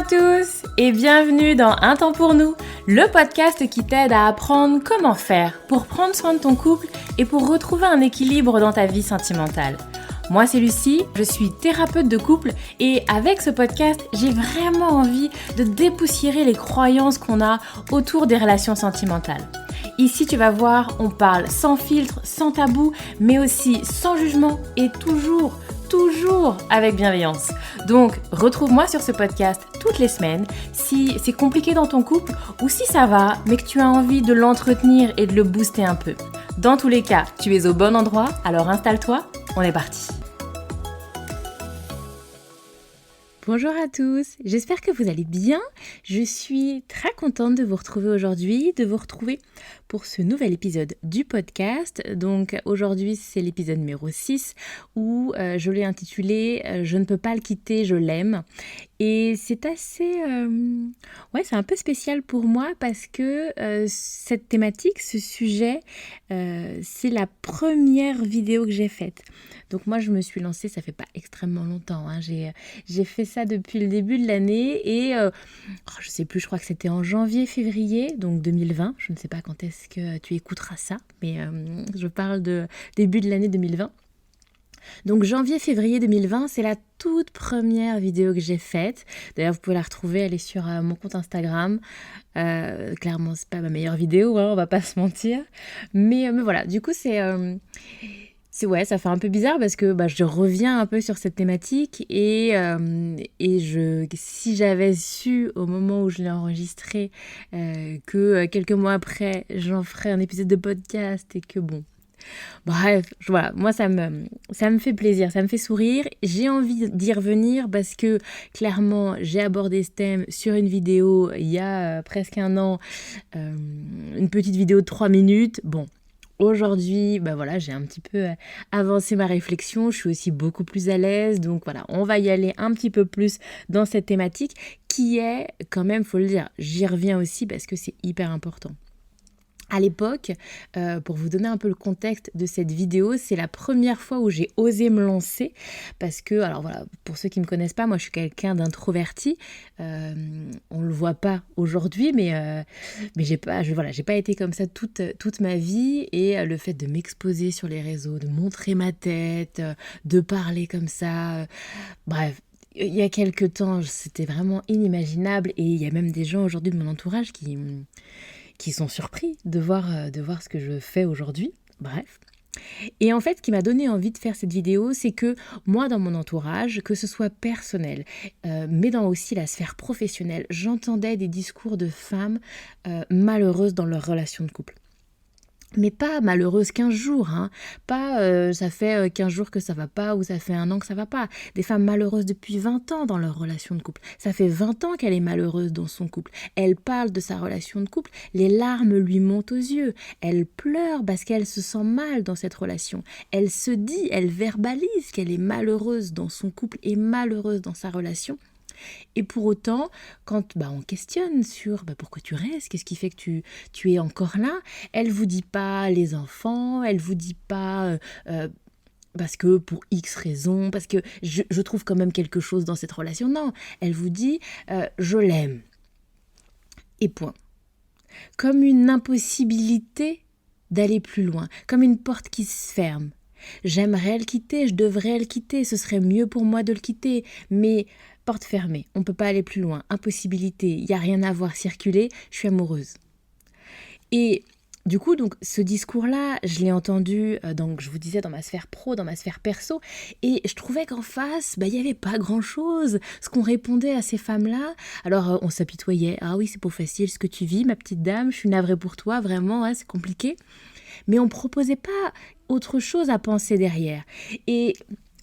à tous et bienvenue dans Un temps pour nous, le podcast qui t'aide à apprendre comment faire pour prendre soin de ton couple et pour retrouver un équilibre dans ta vie sentimentale. Moi c'est Lucie, je suis thérapeute de couple et avec ce podcast, j'ai vraiment envie de dépoussiérer les croyances qu'on a autour des relations sentimentales. Ici tu vas voir, on parle sans filtre, sans tabou, mais aussi sans jugement et toujours avec bienveillance. Donc, retrouve-moi sur ce podcast toutes les semaines si c'est compliqué dans ton couple ou si ça va, mais que tu as envie de l'entretenir et de le booster un peu. Dans tous les cas, tu es au bon endroit, alors installe-toi, on est parti. Bonjour à tous, j'espère que vous allez bien. Je suis très contente de vous retrouver aujourd'hui, de vous retrouver pour ce nouvel épisode du podcast. Donc aujourd'hui c'est l'épisode numéro 6 où je l'ai intitulé « Je ne peux pas le quitter, je l'aime ». Et c'est assez... c'est un peu spécial pour moi parce que cette thématique, ce sujet, c'est la première vidéo que j'ai faite. Donc moi je me suis lancée, ça fait pas extrêmement longtemps, hein. J'ai fait ça depuis le début de l'année et je sais plus, je crois que c'était en janvier-février, donc 2020. Je ne sais pas quand est-ce que tu écouteras ça, mais je parle de début de l'année 2020. Donc janvier-février 2020, c'est la toute première vidéo que j'ai faite. D'ailleurs, vous pouvez la retrouver, elle est sur mon compte Instagram. Clairement, c'est pas ma meilleure vidéo, hein, on va pas se mentir. Mais voilà, du coup, ça fait un peu bizarre parce que je reviens un peu sur cette thématique et si j'avais su au moment où je l'ai enregistré que quelques mois après, j'en ferais un épisode de podcast et que bon... Bref, voilà, moi ça me fait plaisir, ça me fait sourire. J'ai envie d'y revenir parce que clairement j'ai abordé ce thème sur une vidéo il y a presque un an, une petite vidéo de 3 minutes. Bon, aujourd'hui, j'ai un petit peu avancé ma réflexion, je suis aussi beaucoup plus à l'aise, donc voilà, on va y aller un petit peu plus dans cette thématique qui est quand même, faut le dire, j'y reviens aussi parce que c'est hyper important. À l'époque, pour vous donner un peu le contexte de cette vidéo, c'est la première fois où j'ai osé me lancer parce que, alors voilà, pour ceux qui ne me connaissent pas, moi je suis quelqu'un d'introverti, on le voit pas aujourd'hui, mais j'ai pas été comme ça toute ma vie et le fait de m'exposer sur les réseaux, de montrer ma tête, de parler comme ça, bref. Il y a quelques temps, c'était vraiment inimaginable et il y a même des gens aujourd'hui de mon entourage qui sont surpris de voir ce que je fais aujourd'hui. Bref. Et en fait, ce qui m'a donné envie de faire cette vidéo, c'est que moi, dans mon entourage, que ce soit personnel, mais dans aussi la sphère professionnelle, j'entendais des discours de femmes malheureuses dans leur relation de couple. Mais pas malheureuse 15 jours, hein. Pas ça fait 15 jours que ça va pas ou ça fait 1 an que ça va pas. Des femmes malheureuses depuis 20 ans dans leur relation de couple. Ça fait 20 ans qu'elle est malheureuse dans son couple. Elle parle de sa relation de couple, les larmes lui montent aux yeux. Elle pleure parce qu'elle se sent mal dans cette relation. Elle se dit, elle verbalise qu'elle est malheureuse dans son couple et malheureuse dans sa relation. Et pour autant, quand on questionne sur pourquoi tu restes, qu'est-ce qui fait que tu es encore là, elle vous dit pas les enfants, elle vous dit pas parce que pour X raisons, parce que je trouve quand même quelque chose dans cette relation. Non, elle vous dit je l'aime. Et point. Comme une impossibilité d'aller plus loin, comme une porte qui se ferme. J'aimerais le quitter, je devrais le quitter, ce serait mieux pour moi de le quitter, mais porte fermée, on ne peut pas aller plus loin, impossibilité, il n'y a rien à voir circuler, je suis amoureuse. Et du coup, donc, ce discours-là, je l'ai entendu, donc, je vous disais, dans ma sphère pro, dans ma sphère perso, et je trouvais qu'en face, il n'y avait pas grand-chose. Ce qu'on répondait à ces femmes-là, alors on s'apitoyait, « Ah oui, c'est pas facile ce que tu vis, ma petite dame, je suis navrée pour toi, vraiment, ouais, c'est compliqué. » Mais on ne proposait pas autre chose à penser derrière. Et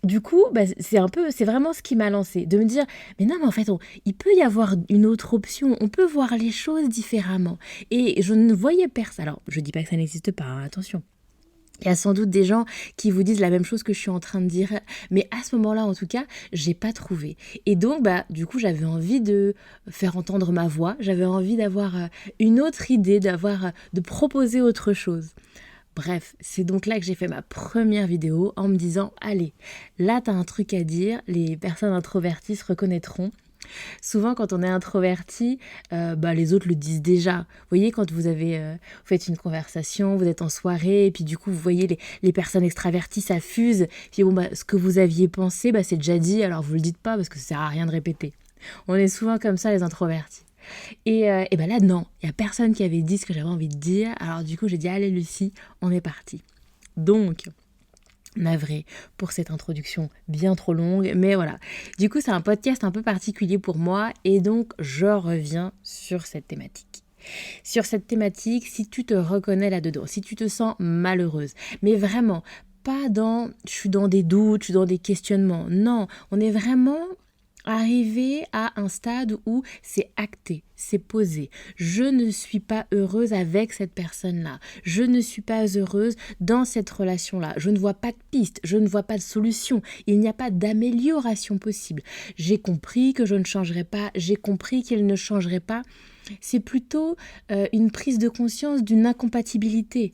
du coup, c'est vraiment ce qui m'a lancée, de me dire, mais non, mais en fait, il peut y avoir une autre option, on peut voir les choses différemment. Et je ne voyais personne. Alors, je ne dis pas que ça n'existe pas, hein, attention. Il y a sans doute des gens qui vous disent la même chose que je suis en train de dire, mais à ce moment-là, en tout cas, j'ai pas trouvé. Et donc, du coup, j'avais envie de faire entendre ma voix, j'avais envie d'avoir une autre idée, de proposer autre chose. Bref, c'est donc là que j'ai fait ma première vidéo en me disant « Allez, là, t'as un truc à dire, les personnes introverties se reconnaîtront. Souvent, quand on est introverti, les autres le disent déjà. Vous voyez, quand vous faites une conversation, vous êtes en soirée, et puis du coup, vous voyez les personnes extraverties, ça fuse. Puis ce que vous aviez pensé, c'est déjà dit, alors vous le dites pas parce que ça sert à rien de répéter. On est souvent comme ça, les introvertis. Et là, non, il n'y a personne qui avait dit ce que j'avais envie de dire. Alors du coup, j'ai dit, allez Lucie, on est parti. Donc, navrée pour cette introduction bien trop longue, mais voilà. Du coup, c'est un podcast un peu particulier pour moi et donc je reviens sur cette thématique. Sur cette thématique, si tu te reconnais là-dedans, si tu te sens malheureuse, mais vraiment, pas dans je suis dans des doutes, je suis dans des questionnements. Non, on est vraiment arrivé à un stade où c'est acté, c'est posé. Je ne suis pas heureuse avec cette personne-là. Je ne suis pas heureuse dans cette relation-là. Je ne vois pas de piste, je ne vois pas de solution. Il n'y a pas d'amélioration possible. J'ai compris que je ne changerai pas, j'ai compris qu'il ne changerait pas. C'est plutôt une prise de conscience d'une incompatibilité.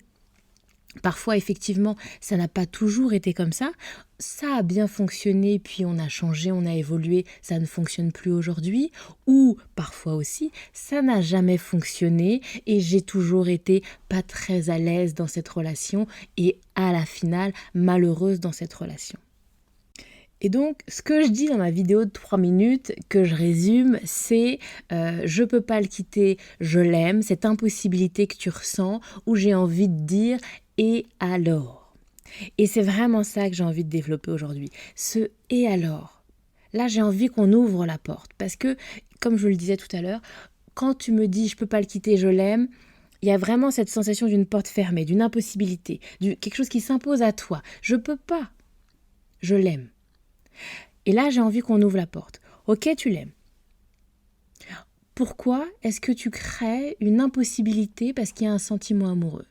Parfois, effectivement, ça n'a pas toujours été comme ça. Ça a bien fonctionné, puis on a changé, on a évolué, ça ne fonctionne plus aujourd'hui. Ou parfois aussi, ça n'a jamais fonctionné et j'ai toujours été pas très à l'aise dans cette relation et à la finale, malheureuse dans cette relation. Et donc, ce que je dis dans ma vidéo de 3 minutes, que je résume, c'est je peux pas le quitter, je l'aime, cette impossibilité que tu ressens, où j'ai envie de dire et alors. Et c'est vraiment ça que j'ai envie de développer aujourd'hui, ce et alors. Là, j'ai envie qu'on ouvre la porte parce que, comme je le disais tout à l'heure, quand tu me dis je peux pas le quitter, je l'aime, il y a vraiment cette sensation d'une porte fermée, d'une impossibilité, quelque chose qui s'impose à toi. Je peux pas, je l'aime. Et là, j'ai envie qu'on ouvre la porte. Ok, tu l'aimes. Pourquoi est-ce que tu crées une impossibilité parce qu'il y a un sentiment amoureux ?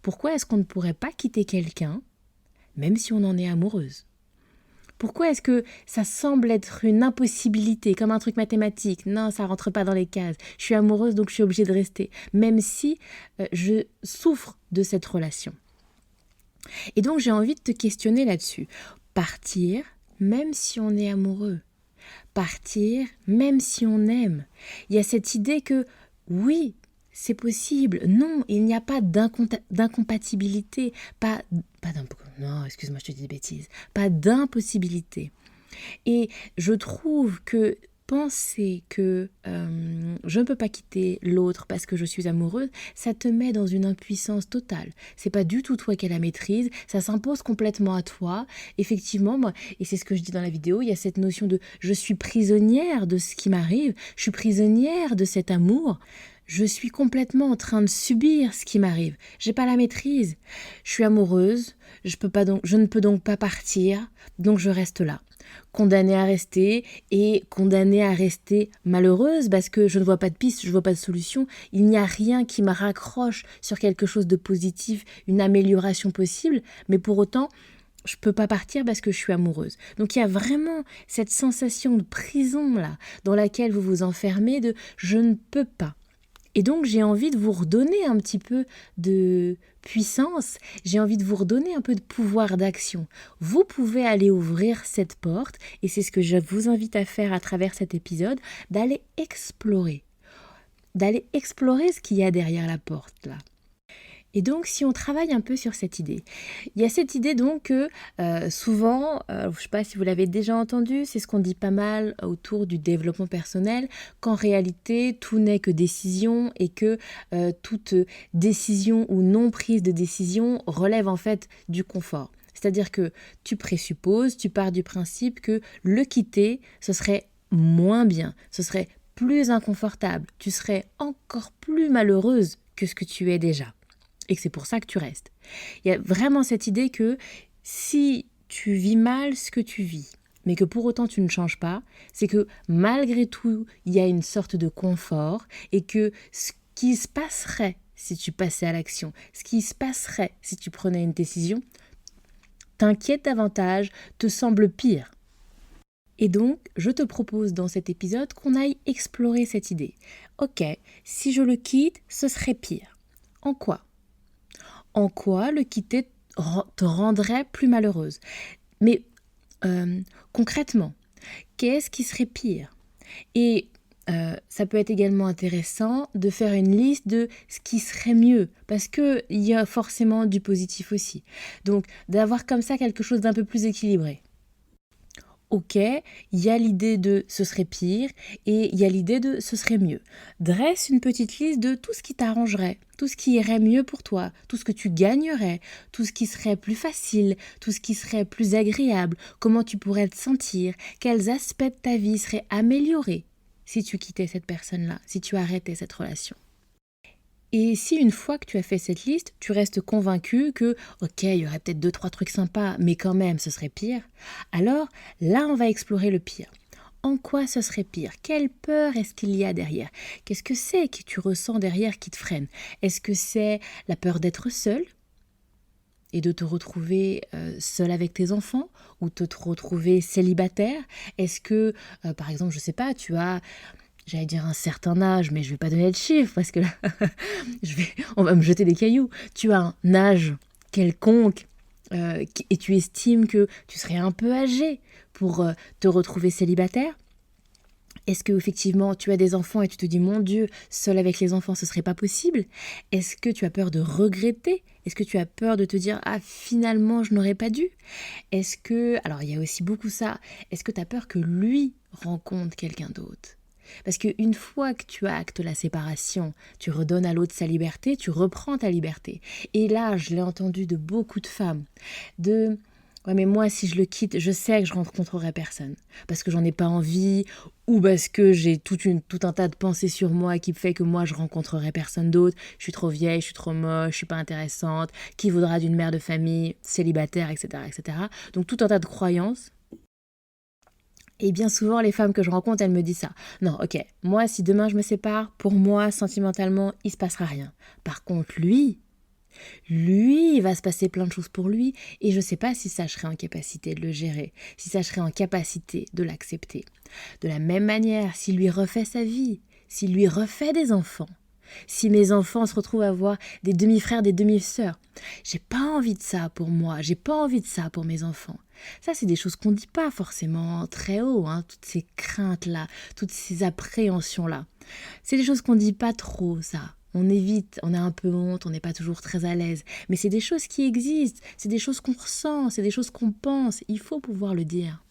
Pourquoi est-ce qu'on ne pourrait pas quitter quelqu'un, même si on en est amoureuse ? Pourquoi est-ce que ça semble être une impossibilité, comme un truc mathématique ? Non, ça rentre pas dans les cases. Je suis amoureuse, donc je suis obligée de rester, même si je souffre de cette relation. Et donc, j'ai envie de te questionner là-dessus. Partir, même si on est amoureux. Partir, même si on aime. Il y a cette idée que, oui, c'est possible. Non, il n'y a pas d'incompatibilité. Non, excuse-moi, je te dis des bêtises. Pas d'impossibilité. Et je trouve que penser que je ne peux pas quitter l'autre parce que je suis amoureuse, ça te met dans une impuissance totale. C'est pas du tout toi qui as la maîtrise, ça s'impose complètement à toi. Effectivement, moi, et c'est ce que je dis dans la vidéo, il y a cette notion de je suis prisonnière de ce qui m'arrive, je suis prisonnière de cet amour. Je suis complètement en train de subir ce qui m'arrive. J'ai pas la maîtrise. Je suis amoureuse, je ne peux donc pas partir, donc je reste là. Condamnée à rester et condamnée à rester malheureuse parce que je ne vois pas de piste, je ne vois pas de solution. Il n'y a rien qui me raccroche sur quelque chose de positif, une amélioration possible, mais pour autant, je ne peux pas partir parce que je suis amoureuse. Donc il y a vraiment cette sensation de prison là, dans laquelle vous vous enfermez de « je ne peux pas ». Et donc j'ai envie de vous redonner un petit peu de puissance, j'ai envie de vous redonner un peu de pouvoir d'action. Vous pouvez aller ouvrir cette porte, et c'est ce que je vous invite à faire à travers cet épisode, d'aller explorer ce qu'il y a derrière la porte là. Et donc, si on travaille un peu sur cette idée, il y a cette idée donc que souvent, je ne sais pas si vous l'avez déjà entendu, c'est ce qu'on dit pas mal autour du développement personnel, qu'en réalité, tout n'est que décision et que toute décision ou non prise de décision relève en fait du confort. C'est-à-dire que tu présupposes, tu pars du principe que le quitter, ce serait moins bien, ce serait plus inconfortable, tu serais encore plus malheureuse que ce que tu es déjà. Et que c'est pour ça que tu restes. Il y a vraiment cette idée que si tu vis mal ce que tu vis, mais que pour autant tu ne changes pas, c'est que malgré tout, il y a une sorte de confort et que ce qui se passerait si tu passais à l'action, ce qui se passerait si tu prenais une décision, t'inquiète davantage, te semble pire. Et donc, je te propose dans cet épisode qu'on aille explorer cette idée. Ok, si je le quitte, ce serait pire. En quoi ? En quoi le quitter te rendrait plus malheureuse ? Mais concrètement, qu'est-ce qui serait pire ? Et ça peut être également intéressant de faire une liste de ce qui serait mieux, parce qu'il y a forcément du positif aussi. Donc, d'avoir comme ça quelque chose d'un peu plus équilibré. Ok, il y a l'idée de ce serait pire et il y a l'idée de ce serait mieux. Dresse une petite liste de tout ce qui t'arrangerait, tout ce qui irait mieux pour toi, tout ce que tu gagnerais, tout ce qui serait plus facile, tout ce qui serait plus agréable, comment tu pourrais te sentir, quels aspects de ta vie seraient améliorés si tu quittais cette personne-là, si tu arrêtais cette relation. Et si une fois que tu as fait cette liste, tu restes convaincu que, ok, il y aurait peut-être 2-3 trucs sympas, mais quand même, ce serait pire, alors là, on va explorer le pire. En quoi ce serait pire? Quelle peur est-ce qu'il y a derrière? Qu'est-ce que c'est que tu ressens derrière qui te freine? Est-ce que c'est la peur d'être seul et de te retrouver seul avec tes enfants ou te retrouver célibataire? Est-ce que, par exemple, je sais pas, tu as j'allais dire un certain âge, mais je vais pas donner de chiffre parce que là, on va me jeter des cailloux. Tu as un âge quelconque et tu estimes que tu serais un peu âgé pour te retrouver célibataire. Est-ce que effectivement tu as des enfants et tu te dis mon Dieu, seul avec les enfants ce serait pas possible? Est-ce que tu as peur de regretter? Est-ce que tu as peur de te dire ah finalement je n'aurais pas dû? Est-ce que, alors il y a aussi beaucoup ça, est-ce que tu as peur que lui rencontre quelqu'un d'autre? Parce qu'une fois que tu actes la séparation, tu redonnes à l'autre sa liberté, tu reprends ta liberté. Et là, je l'ai entendu de beaucoup de femmes, de ouais mais moi si je le quitte, je sais que je rencontrerai personne. Parce que j'en ai pas envie, ou parce que j'ai tout un tas de pensées sur moi qui fait que moi je rencontrerai personne d'autre. Je suis trop vieille, je suis trop moche, je suis pas intéressante, qui voudra d'une mère de famille, célibataire, etc. etc. Donc tout un tas de croyances. Et bien souvent, les femmes que je rencontre, elles me disent ça. Non, ok, moi, si demain je me sépare, pour moi, sentimentalement, il se passera rien. Par contre, lui, il va se passer plein de choses pour lui, et je ne sais pas si ça serait en capacité de le gérer, si ça serait en capacité de l'accepter. De la même manière, s'il lui refait sa vie, s'il lui refait des enfants, si mes enfants se retrouvent à avoir des demi-frères, des demi-sœurs, j'ai pas envie de ça pour moi, j'ai pas envie de ça pour mes enfants. Ça, c'est des choses qu'on ne dit pas forcément très haut, hein, toutes ces craintes-là, toutes ces appréhensions-là. C'est des choses qu'on ne dit pas trop, ça. On évite, on a un peu honte, on n'est pas toujours très à l'aise. Mais c'est des choses qui existent, c'est des choses qu'on ressent, c'est des choses qu'on pense. Il faut pouvoir le dire.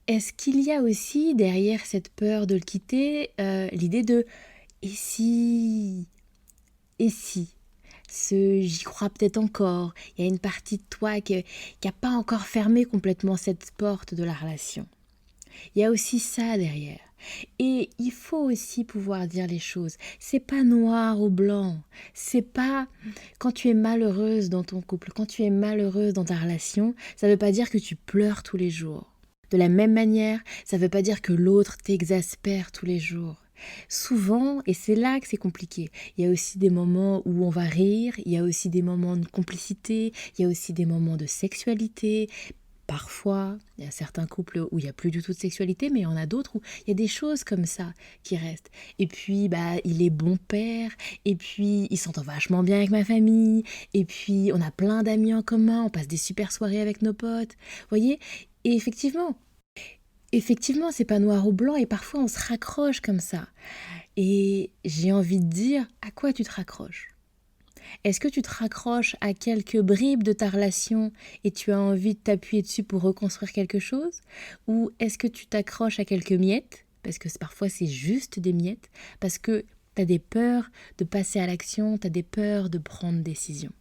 Est-ce qu'il y a aussi derrière cette peur de le quitter l'idée de « et si ?» Et si j'y crois peut-être encore. Il y a une partie de toi qui n'a pas encore fermé complètement cette porte de la relation. Il y a aussi ça derrière. Et il faut aussi pouvoir dire les choses. C'est pas noir ou blanc. C'est pas quand tu es malheureuse dans ton couple, quand tu es malheureuse dans ta relation, ça ne veut pas dire que tu pleures tous les jours. De la même manière, ça ne veut pas dire que l'autre t'exaspère tous les jours. Souvent, et c'est là que c'est compliqué, il y a aussi des moments où on va rire, il y a aussi des moments de complicité, il y a aussi des moments de sexualité. Parfois, il y a certains couples où il n'y a plus du tout de sexualité, mais il y en a d'autres où il y a des choses comme ça qui restent. Et puis, il est bon père, et puis il s'entend vachement bien avec ma famille, et puis on a plein d'amis en commun, on passe des super soirées avec nos potes. Vous voyez? Et effectivement, c'est pas noir ou blanc et parfois on se raccroche comme ça. Et j'ai envie de dire, à quoi tu te raccroches? Est-ce que tu te raccroches à quelques bribes de ta relation et tu as envie de t'appuyer dessus pour reconstruire quelque chose? Ou est-ce que tu t'accroches à quelques miettes? Parce que parfois c'est juste des miettes, parce que tu as des peurs de passer à l'action, tu as des peurs de prendre décision.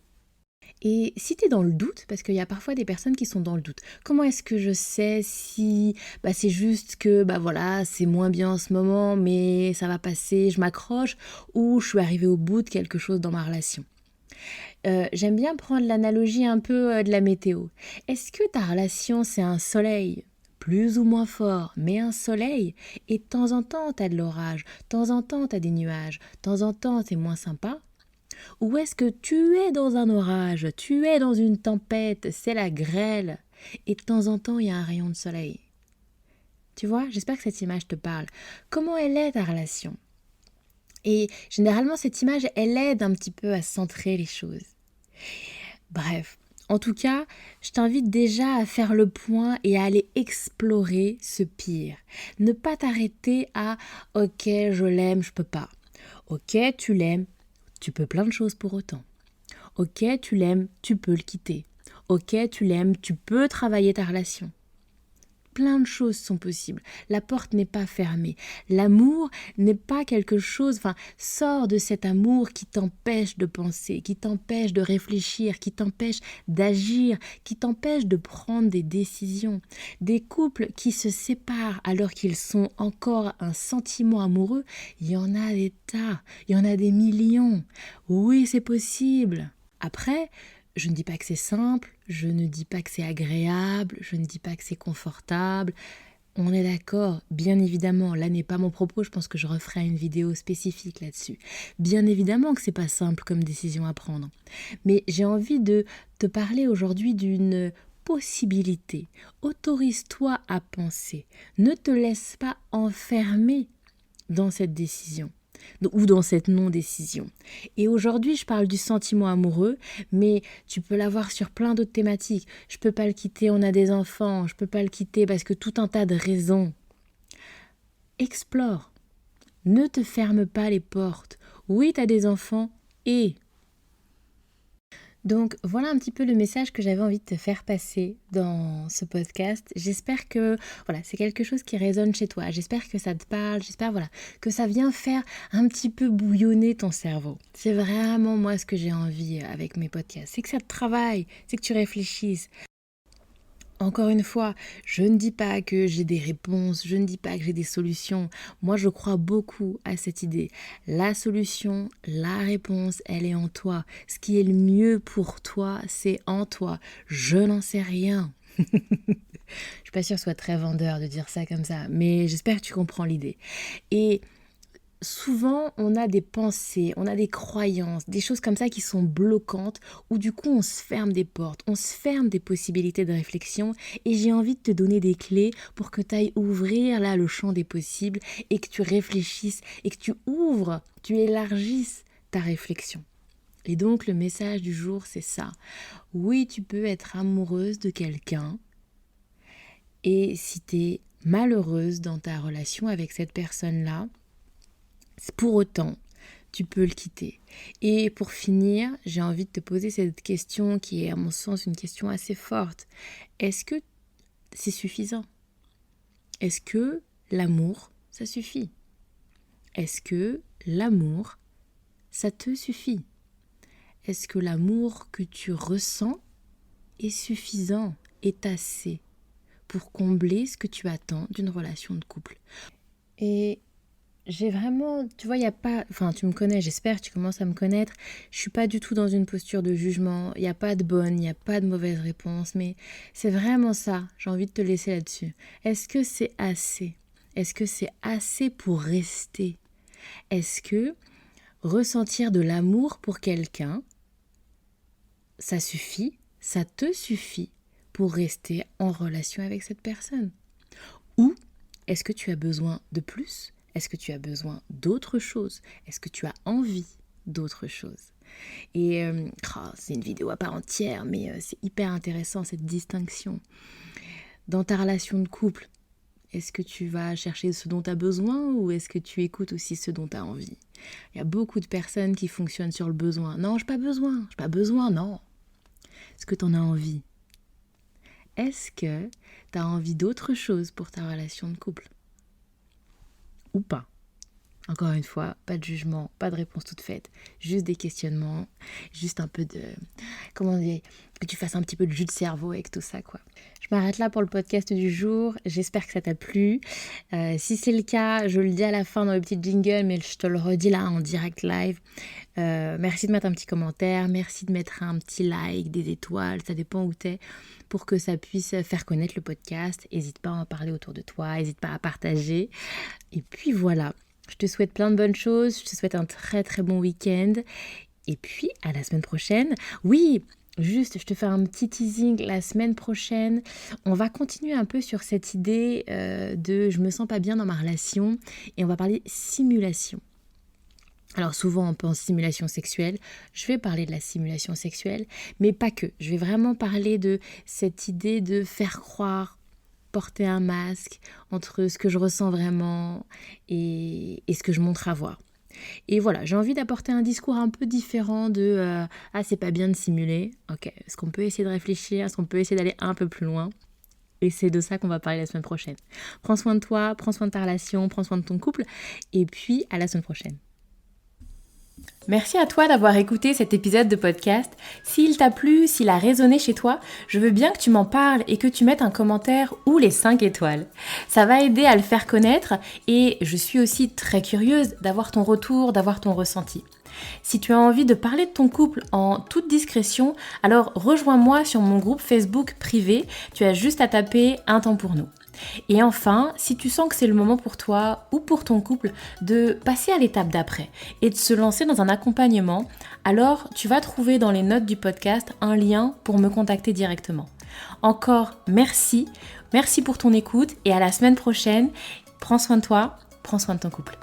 Et si tu es dans le doute, parce qu'il y a parfois des personnes qui sont dans le doute, comment est-ce que je sais si c'est juste que voilà, c'est moins bien en ce moment, mais ça va passer, je m'accroche, ou je suis arrivée au bout de quelque chose dans ma relation? J'aime bien prendre l'analogie un peu de la météo. Est-ce que ta relation, c'est un soleil plus ou moins fort, mais un soleil, et de temps en temps, tu as de l'orage, de temps en temps, tu as des nuages, de temps en temps, c'est moins sympa? Ou est-ce que tu es dans un orage, tu es dans une tempête, c'est la grêle, et de temps en temps, il y a un rayon de soleil? Tu vois, j'espère que cette image te parle. Comment elle est ta relation? Et généralement, cette image, elle aide un petit peu à centrer les choses. Bref, En tout cas, je t'invite déjà à faire le point et à aller explorer ce pire. Ne pas t'arrêter à « ok, je l'aime, je peux pas ». Ok, tu l'aimes, tu peux plein de choses pour autant. Ok, tu l'aimes, tu peux le quitter. Ok, tu l'aimes, tu peux travailler ta relation. Plein de choses sont possibles. La porte n'est pas fermée. L'amour n'est pas quelque chose, sors de cet amour qui t'empêche de penser, qui t'empêche de réfléchir, qui t'empêche d'agir, qui t'empêche de prendre des décisions. Des couples qui se séparent alors qu'ils sont encore un sentiment amoureux, il y en a des tas, il y en a des millions. Oui, c'est possible. Après, je ne dis pas que c'est simple, je ne dis pas que c'est agréable, je ne dis pas que c'est confortable. On est d'accord, bien évidemment, là n'est pas mon propos, je pense que je referai une vidéo spécifique là-dessus. Bien évidemment que c'est pas simple comme décision à prendre. Mais j'ai envie de te parler aujourd'hui d'une possibilité. Autorise-toi à penser. Ne te laisse pas enfermer dans cette décision ou dans cette non-décision. Et aujourd'hui, je parle du sentiment amoureux, mais tu peux l'avoir sur plein d'autres thématiques. Je peux pas le quitter, on a des enfants, je peux pas le quitter parce que tout un tas de raisons. Explore. Ne te ferme pas les portes. Oui, tu as des enfants et... Donc voilà un petit peu le message que j'avais envie de te faire passer dans ce podcast. J'espère que c'est quelque chose qui résonne chez toi. J'espère que ça te parle. J'espère que ça vient faire un petit peu bouillonner ton cerveau. C'est vraiment moi ce que j'ai envie avec mes podcasts. C'est que ça te travaille, c'est que tu réfléchisses. Encore une fois, je ne dis pas que j'ai des réponses, je ne dis pas que j'ai des solutions. Moi, je crois beaucoup à cette idée. La solution, la réponse, elle est en toi. Ce qui est le mieux pour toi, c'est en toi. Je n'en sais rien. Je suis pas sûre que ce soit très vendeur de dire ça comme ça, mais j'espère que tu comprends l'idée. Et souvent, on a des pensées, on a des croyances, des choses comme ça qui sont bloquantes, où du coup on se ferme des portes, on se ferme des possibilités de réflexion, et j'ai envie de te donner des clés pour que tu ailles ouvrir là le champ des possibles, et que tu réfléchisses, et que tu ouvres, tu élargisses ta réflexion. Et donc le message du jour, c'est ça. Oui, tu peux être amoureuse de quelqu'un, et si tu es malheureuse dans ta relation avec cette personne-là, pour autant, tu peux le quitter. Et pour finir, j'ai envie de te poser cette question qui est à mon sens une question assez forte. Est-ce que c'est suffisant? Est-ce que l'amour, ça suffit? Est-ce que l'amour, ça te suffit? Est-ce que l'amour que tu ressens est suffisant, est assez pour combler ce que tu attends d'une relation de couple? Et j'ai vraiment, tu vois, il n'y a pas, tu me connais, j'espère, tu commences à me connaître, je suis pas du tout dans une posture de jugement, il n'y a pas de bonne, il n'y a pas de mauvaise réponse, mais c'est vraiment ça, j'ai envie de te laisser là-dessus. Est-ce que c'est assez? Est-ce que c'est assez pour rester? Est-ce que ressentir de l'amour pour quelqu'un, ça suffit, ça te suffit pour rester en relation avec cette personne? Ou est-ce que tu as besoin de plus? Est-ce que tu as besoin d'autre chose? Est-ce que tu as envie d'autre chose? Et c'est une vidéo à part entière, mais c'est hyper intéressant cette distinction. Dans ta relation de couple, est-ce que tu vas chercher ce dont tu as besoin ou est-ce que tu écoutes aussi ce dont tu as envie? Il y a beaucoup de personnes qui fonctionnent sur le besoin. Non, j'ai pas besoin, non. Est-ce que tu en as envie? Est-ce que tu as envie d'autre chose pour ta relation de couple? Ou pas? Encore une fois, pas de jugement, pas de réponse toute faite, juste des questionnements, juste un peu de, que tu fasses un petit peu de jus de cerveau avec tout ça, quoi. Je m'arrête là pour le podcast du jour, j'espère que ça t'a plu. Si c'est le cas, je le dis à la fin dans le petit jingle, mais je te le redis là en direct live. Merci de mettre un petit commentaire, merci de mettre un petit like, des étoiles, ça dépend où t'es, pour que ça puisse faire connaître le podcast. N'hésite pas à en parler autour de toi, n'hésite pas à partager. Et puis voilà. Je te souhaite plein de bonnes choses, je te souhaite un très très bon week-end et puis à la semaine prochaine. Oui, juste je te fais un petit teasing, la semaine prochaine, on va continuer un peu sur cette idée de je me sens pas bien dans ma relation et on va parler simulation. Alors souvent on pense stimulation sexuelle, je vais parler de la stimulation sexuelle, mais pas que. Je vais vraiment parler de cette idée de faire croire, porter un masque entre ce que je ressens vraiment et ce que je montre avoir. Et voilà, j'ai envie d'apporter un discours un peu différent de ah c'est pas bien de simuler, ok, est-ce qu'on peut essayer de réfléchir, est-ce qu'on peut essayer d'aller un peu plus loin? Et c'est de ça qu'on va parler la semaine prochaine. Prends soin de toi, prends soin de ta relation, prends soin de ton couple, et puis à la semaine prochaine. Merci à toi d'avoir écouté cet épisode de podcast. S'il t'a plu, s'il a résonné chez toi, je veux bien que tu m'en parles et que tu mettes un commentaire ou les 5 étoiles. Ça va aider à le faire connaître et je suis aussi très curieuse d'avoir ton retour, d'avoir ton ressenti. Si tu as envie de parler de ton couple en toute discrétion, alors rejoins-moi sur mon groupe Facebook privé. Tu as juste à taper Un temps pour nous. Et enfin, si tu sens que c'est le moment pour toi ou pour ton couple de passer à l'étape d'après et de se lancer dans un accompagnement, alors tu vas trouver dans les notes du podcast un lien pour me contacter directement. Encore merci pour ton écoute et à la semaine prochaine. Prends soin de toi, prends soin de ton couple.